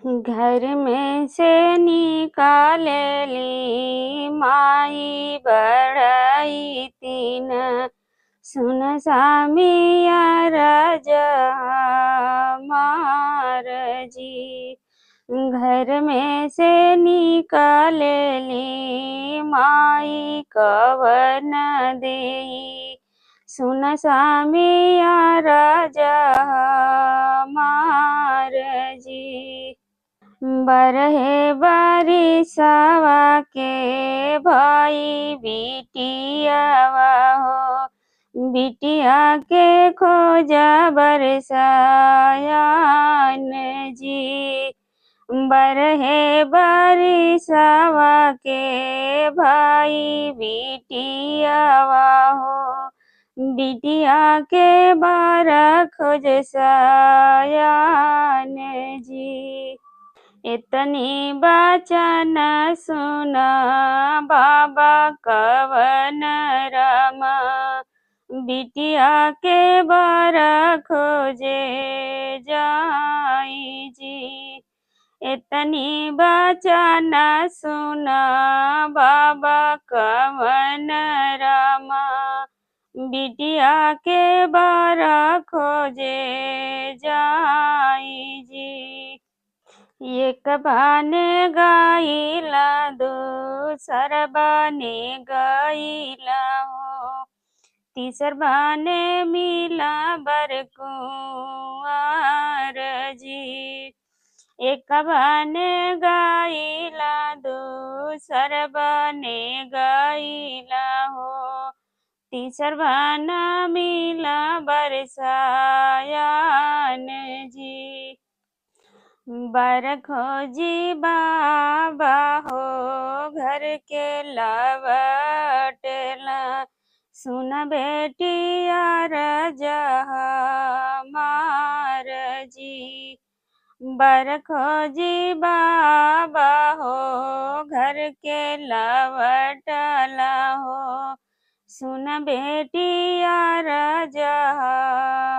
घर में से निकालेली माई बढ़ई तीन सुन सामिया राजा मार जी। घर में से निकालेली माई कवन देई सुन सामिया राजा मार जी। बरहे बारिशवा के भाई बिटियावा हो बिटिया के खोजा बरसायान जी। बरहे बारिशवा के भाई बिटियावा हो बिटिया के बारा खोज सायान जी। इतनी बचन सुना बाबा कवन रामा बिटिया के बारा खोजे जाई जी। इतनी बचन सुना बाबा कवन रामा बिटिया के बारा खोजे जाई जी। एक बाने गाइला दूसर बाने गाइला हो तीसर बाने मिला बरकुआर जी। एक बाने गाइला दूसर बाने गाइला हो तीसर बाना मिला बरसायान जी। बर खोजी बाबा हो घर के लवटला सुन बेटिया राजा मार जी। बर खोजी बाबा हो घर के लवटला हो सुन बेटिया राजा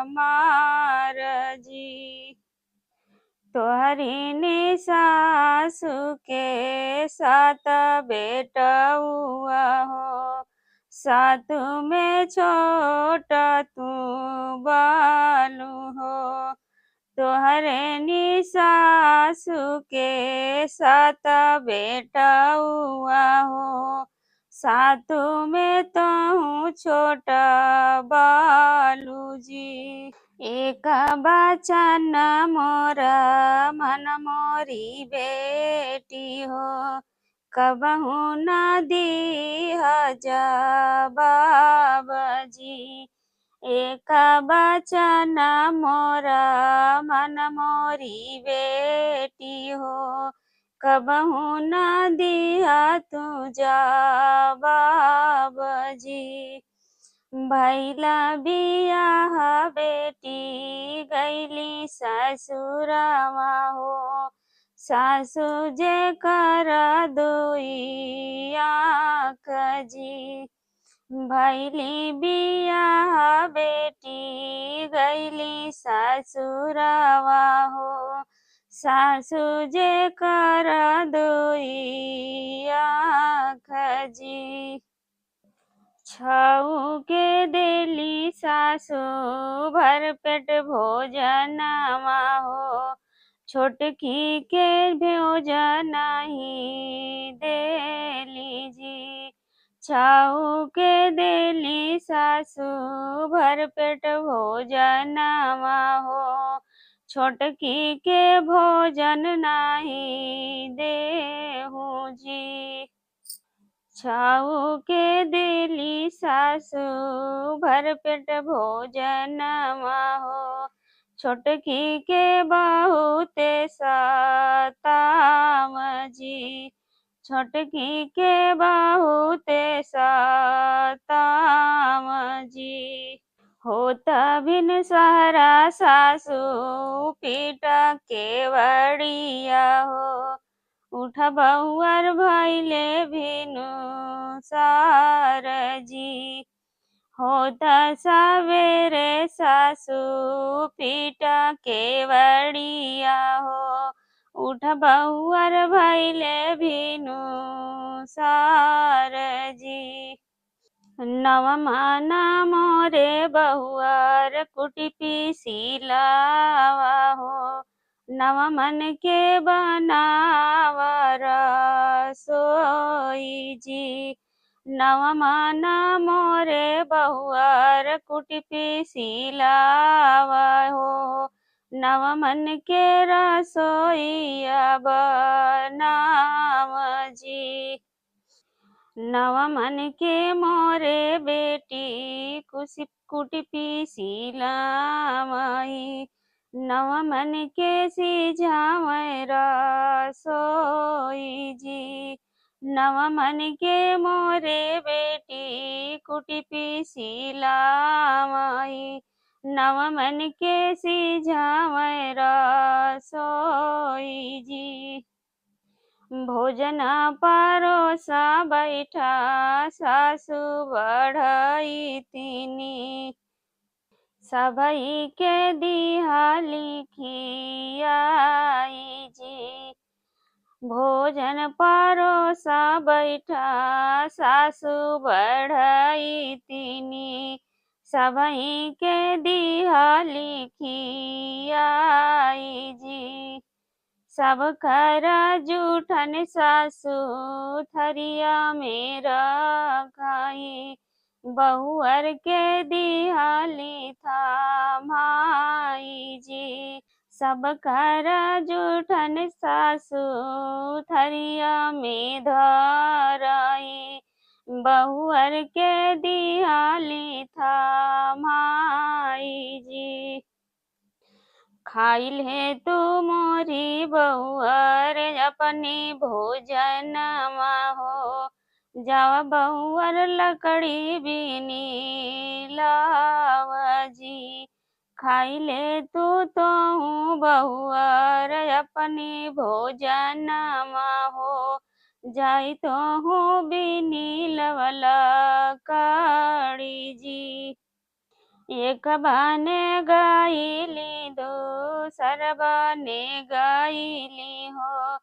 मार जी। तोहरी सासु के सात बेटा हुआ हो सातु में छोटा तू बालू हो। तोहरे सासु के सात बेटा हुआ हो सातु में तो छोटा बालू जी। एक बचन मोरा मन मोरी बेटी हो कबहू न दीह जवाब जी। एक बचन मोरा मन मोरी बेटी हो कबहू न दिया तू जवाब जी। भैला बियाह बेटी गैली ससुरवा हो सासु जे कर दुई आँख जी। भैली बियाह बेटी गैली ससुरवा हो सासु जे कर दुई आँख जी। छऊ के देली सासु भर पेट भोजनवा हो छोटकी के भोजन ही देली जी। छऊ के देली सासु भर पेट भोजनवा हो छोटकी के भोजन नहीं देहू जी। छऊ के देली सासु भर पेट भोजनवा हो छोटकी के बहुते सताव जी। छोटकी के बहुते सताव जी। होता बिन सहारा सासु पीट केवड़िया हो उठ बहुअर भैले भिनु सार जी। होता सवेरे सासु पीट केवड़िया हो उठ बहुअर भैले भिनु सार जी। नवमा मोरे बहुअर कुटी पिसिलावा हो, नवमन के बनावर सोई जी। नवमान मोरे बहुअर कुटी पिसिलावा हो, नवमन के रसोईया बनाव जी। नवमन के मोरे बेटी कुटी पिसिलामई, नवमन के सिझावै रसोई जी। नवमन के मोरे बेटी कुटी पिसिलामई, नवमन के सिझावै रसोई जी। भोजन परोसा बैठा सासु बढ़ई तिनी, सबई के दिहाली खियाई जी। भोजन परोसा बैठा सासु बढ़ई तिनी, सबई के दिहाली खियाई जी। सब कर जूठन सासु थरिया में रखाई, बहुअर के दिहाली था माई जी। सब कर जूठन सासु थरिया में धराई, बहुअर के दिहाली था माई जी। खाइल है तू मोरी बहुअर अपनी भोजन हो, जावा बहुअर लकड़ी बिनी लाव जी। खाइले तू तो बहुअर अपनी भोजन हो, जाई तो हूँ बिनी लवला कड़ी जी। एक बाने गाइली दूसर बाने गाइली हो,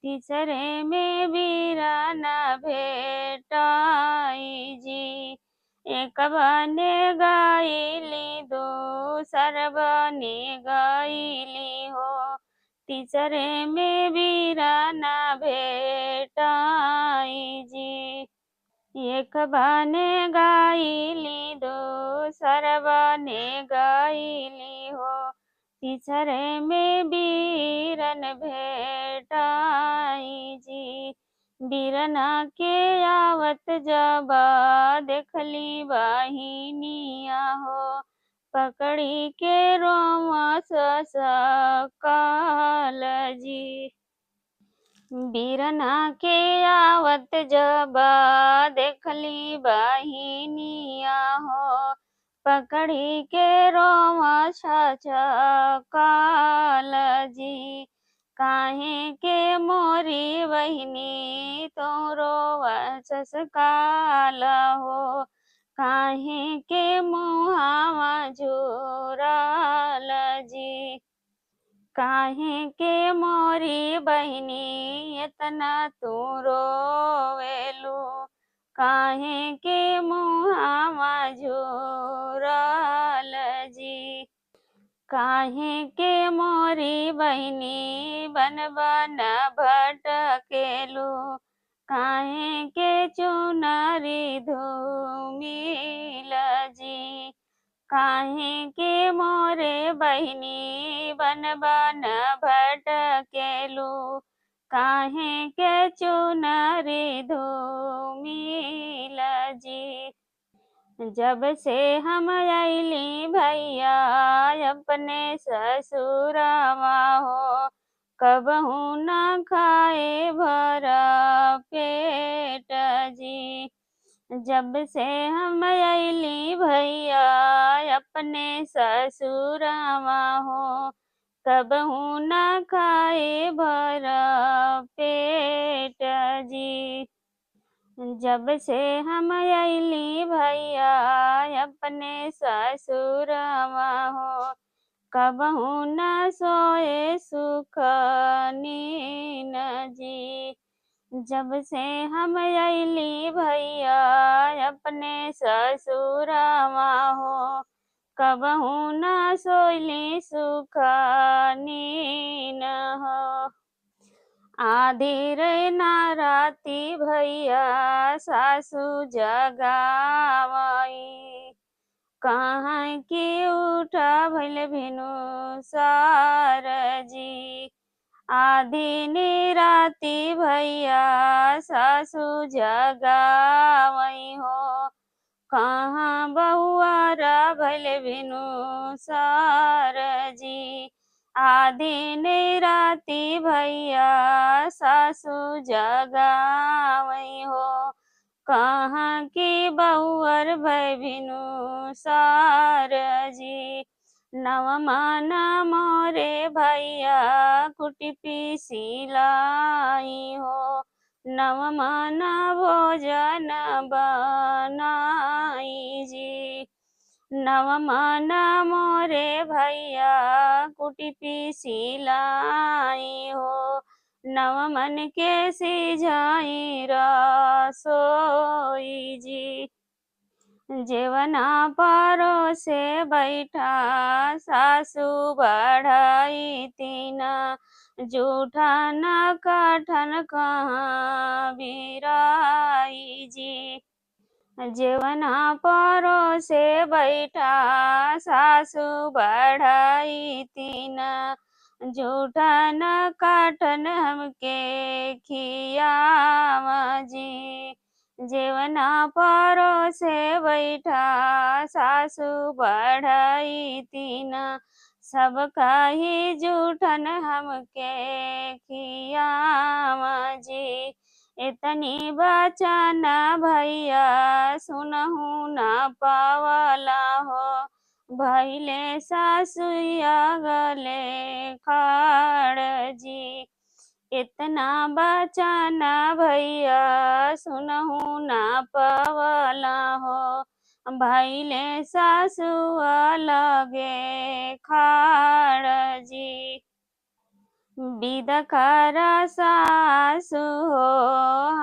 तीसरे में बीरान भेटाई जी। एक बाने गाइली दूसर बाने गाइली हो, तीसरे में बीरान भेटाई जी। एक बाने गाइली दूसर बाने गाइली हो, तीसरे में बीरन भेटाई जी। बीरना के आवत जबा देखली बाहिनिया हो, पकड़ी के रोमा सकाल जी। बीरना के आवत जबा देखली बहिनिया हो, पकड़ी के रोमा छछकाल जी। काहे के मोरी बहिनी तो रोवा छछकाल हो, काहे के मुहावा झुराल जी। काहे के मोरी बहिनी इतना तू रोवेलू, काहे के मुहावा झुराल जी। काहे के मोरी बहिनी बन बन भटकेलू, काहे के चुनरी धूमिल जी। काहे के मोरे बहिनी बन बन भटकेलू, काहे के चुनरी धूमिल जी। जब से हम अइली भैया अपने ससुरवा हो, कबहू न खाए भरा पेट जी। जब से हम अइली भैया अपने ससुरवा हो, कबहू न खाए भरा पेट जी। जब से हम अइली भैया अपने ससुरवा हो, कबहू न सोए सुख जब से हम अइली भैया अपने ससुरवा हो, कबहू न सोइली सुख नीन हो। आधी रे ना राती भैया सासू जगावई, कहाँ की उठा भइल भिनु सारजी। आधी निराती भैया सासू जगावई हो, कहाँ बहुआरा भइल भिनु सारजी। आधी निराती भैया सासू जगावई हो, कहाँ की बहुअर भय भिनु सारजी। नवमान मोरे भैया कुटी पीसी लाई हो, नवमान भोजन बनाई जी। नवमान मोरे भैया कुटी पीसी लाई हो, नवमन के सिझाई रसोई जी। जेवना परोसे बैठा सासू बढ़ाई तीना, जूठा न काठन कहाँ बिराई जी। जेवना परोसे बैठा सासू बढ़ाई तीना, जूठा न काठन हमके खियावा जी। जेवना परोसे बैठा सासू बढ़ाई तीना, सब काही जूठन हमके खियावा जी। इतनी बचन भैया सुनहु न पावला हो, भैले सासुया गले खड़ जी। इतना बचन भैया सुनहु न पावला हो, भैले सासुआ लगे खड़ जी। बिदकर सासु हो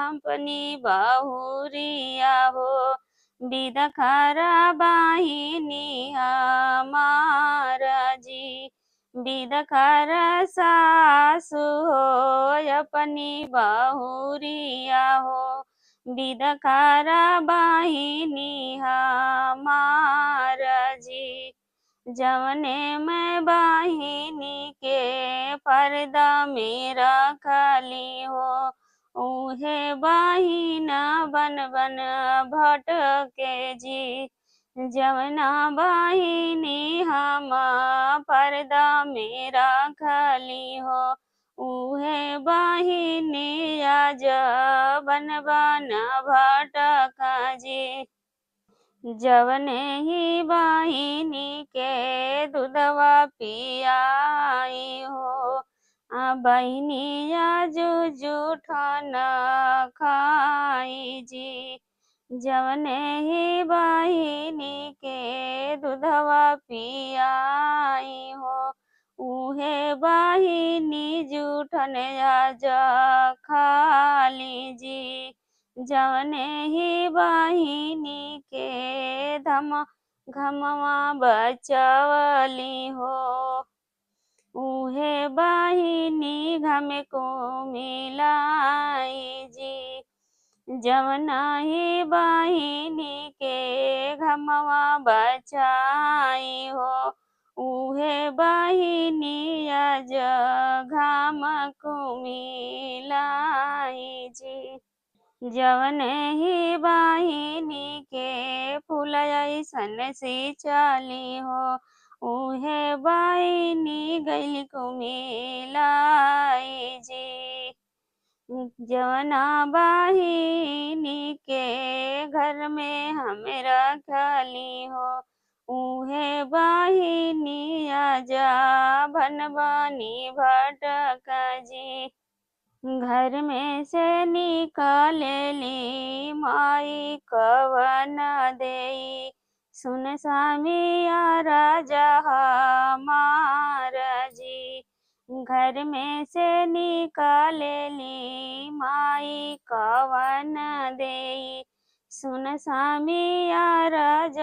अपनी बहुरिया हो, बिदकर बाहिनी हमार जी। बिदकर सासु हो अपनी बहुरिया हो, बिदकर बाहिनी हमार जी। जवने मैं बाहिनी के पर्दा में रखली हो, उहे बाहिना बन बन भटके जी। जवना बाहिनी हम पर्दा में रखली हो, उहे बाहिनी आज बन बन भटका जी। जवने ही बाहिनी के दूधवा पियाई हो, बहिनी आजू जूठन खाई जी। जवने ही बाहिनी के दूधवा पियाई हो, उहे बाहिनी जूठन आज खाली जी। जवने ही बाहिनी के घमवा बचवली हो, उहे बाहिनी घम को मिलाई जी। जवना ही बाहिनी के घमवा बचाई हो, उहे बाहिनी आज घम को मिलाई जी। जवने ही बाहिनी के फूल अइसन सिंचाली हो, उहे बाहिनी गइल कुमिलाई जी। जवना बाहिनी के घर में हम रखली हो, उहे बाहिनी आजा भनबनी भटका जी। घर में से निकालेली माई कवन देई, सुन स्वामी राजा हमार जी। घर में से निकालेली माई कवन देई। सुन स्वामी अरज